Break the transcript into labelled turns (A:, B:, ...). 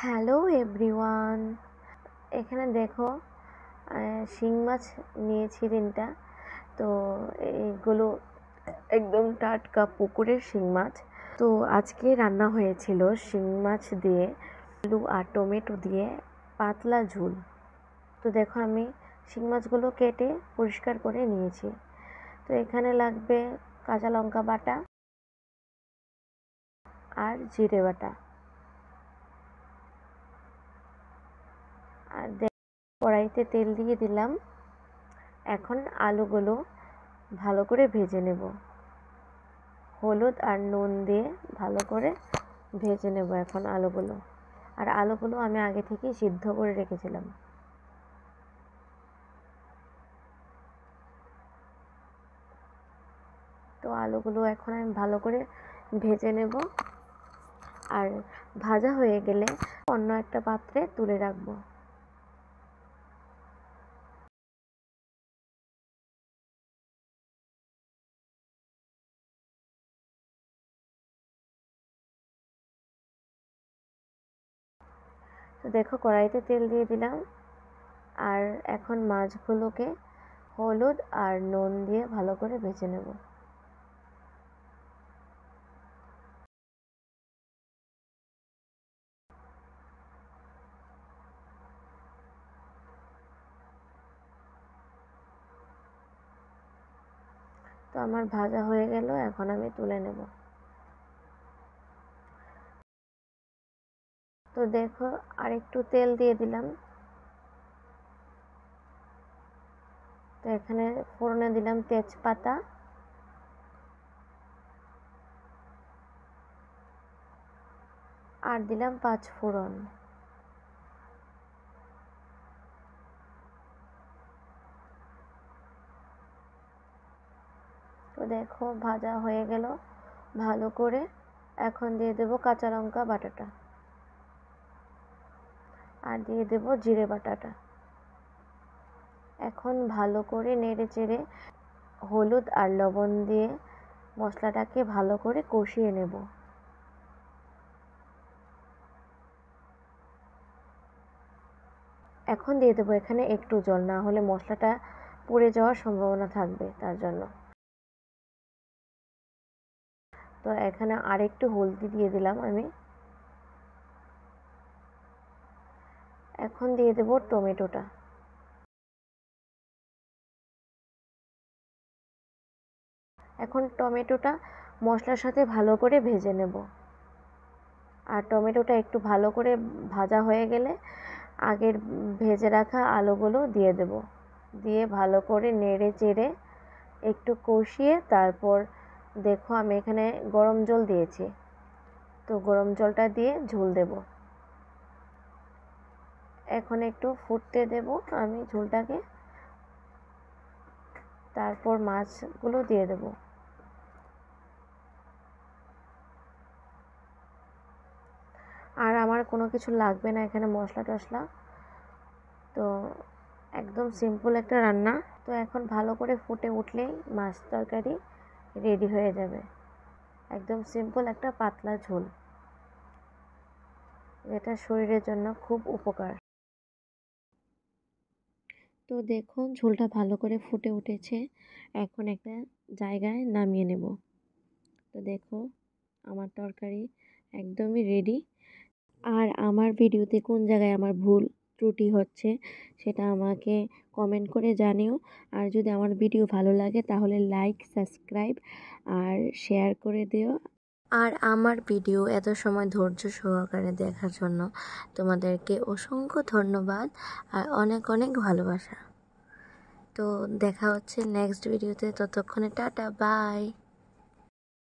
A: Hello everyone, এখানে দেখো শিং মাছ নিয়েছি 3টা। তো এইগুলো একদম টাটকা পুকুরের শিং মাছ। তো আজকে রান্না হয়েছিল শিং মাছ দিয়ে আলু আর টমেটো দিয়ে পাতলা ঝোল। তো দেখো আমি শিং মাছগুলো কেটে পরিষ্কার করে নিয়েছি। তো এখানে লাগবে কাঁচা লঙ্কা বাটা আর জিরে বাটা। আর কড়াইতে তেল দিয়ে দিলাম। এখন আলুগুলো ভালো করে ভেজে নেব। হলুদ আর নুন দিয়ে ভালো করে ভেজে নেব এখন আলুগুলো। আর আলুগুলো আমি আগে থেকেই সিদ্ধ করে রেখেছিলাম। তো আলুগুলো এখন আমি ভালো করে ভেজে নেব। আর ভাজা হয়ে গেলে অন্য একটা পাত্রে তুলে রাখবো। তো দেখো কড়াইতে তেল দিয়ে দিলাম। আর এখন মাছগুলোকে হলুদ আর নুন দিয়ে ভালো করে ভেজে নেব। তো আমার ভাজা হয়ে গেল, এখন আমি তুলে নেব। তো দেখো আরেকটু তেল দিয়ে দিলাম। তো এখানে ফোড়নে দিলাম তেজপাতা আর দিলাম 5 ফোড়ন। তো দেখো ভাজা হয়ে গেল ভালো করে। এখন দিয়ে দেব কাঁচা লঙ্কা বাটাটা আর দিয়ে দেব জিরে বাটাটা। এখন ভালো করে নেড়ে চেড়ে হলুদ আর লবণ দিয়ে মশলাটাকে ভালো করে কষিয়ে নেব। এখন দিয়ে দেবো এখানে একটু জল, না হলে মশলাটা পুড়ে যাওয়ার সম্ভাবনা থাকবে তার জন্য। তো এখানে আরেকটু হলদি দিয়ে দিলাম আমি। এখন দিয়ে দেব টমেটোটা। এখন টমেটোটা মশলার সাথে ভালো করে ভেজে নেব। আর টমেটোটা একটু ভালো করে ভাজা হয়ে গেলে আগের ভেজে রাখা আলুগুলো দিয়ে দেব। দিয়ে ভালো করে নেড়ে চেড়ে একটু কষিয়ে তারপর দেখো আমি এখানে গরম জল দিয়েছি। তো গরম জলটা দিয়ে ঝোল দেব। এখন একটু ফুটতে দেব আমি ঝোলটাকে। তারপর মাছগুলো দিয়ে দেব। আর আমার কোনো কিছু লাগবে না এখানে মশলা টশলা। তো একদম সিম্পল একটা রান্না। তো এখন ভালো করে ফুটে উঠলেই মাছ তরকারি রেডি হয়ে যাবে। একদম সিম্পল একটা পাতলা ঝোল, যেটা শরীরের জন্য খুব উপকার। তো দেখো ঝোলটা ভালো করে ফুটে উঠেছে। এখন একটা জায়গায় নামিয়ে নেব। তো দেখো আমার তরকারি একদমই রেডি। আর আমার ভিডিওতে কোন জায়গায় আমার ভুল ত্রুটি হচ্ছে সেটা আমাকে কমেন্ট করে জানিও। আর যদি আমার ভিডিও ভালো লাগে তাহলে লাইক, সাবস্ক্রাইব আর শেয়ার করে দিও। আর আমার ভিডিও এত সময় ধৈর্য সহকারে দেখার জন্য তোমাদেরকে অসংখ্য ধন্যবাদ আর অনেক অনেক ভালোবাসা। তো দেখা হচ্ছে নেক্সট ভিডিওতে। ততক্ষণে টাটা, বাই।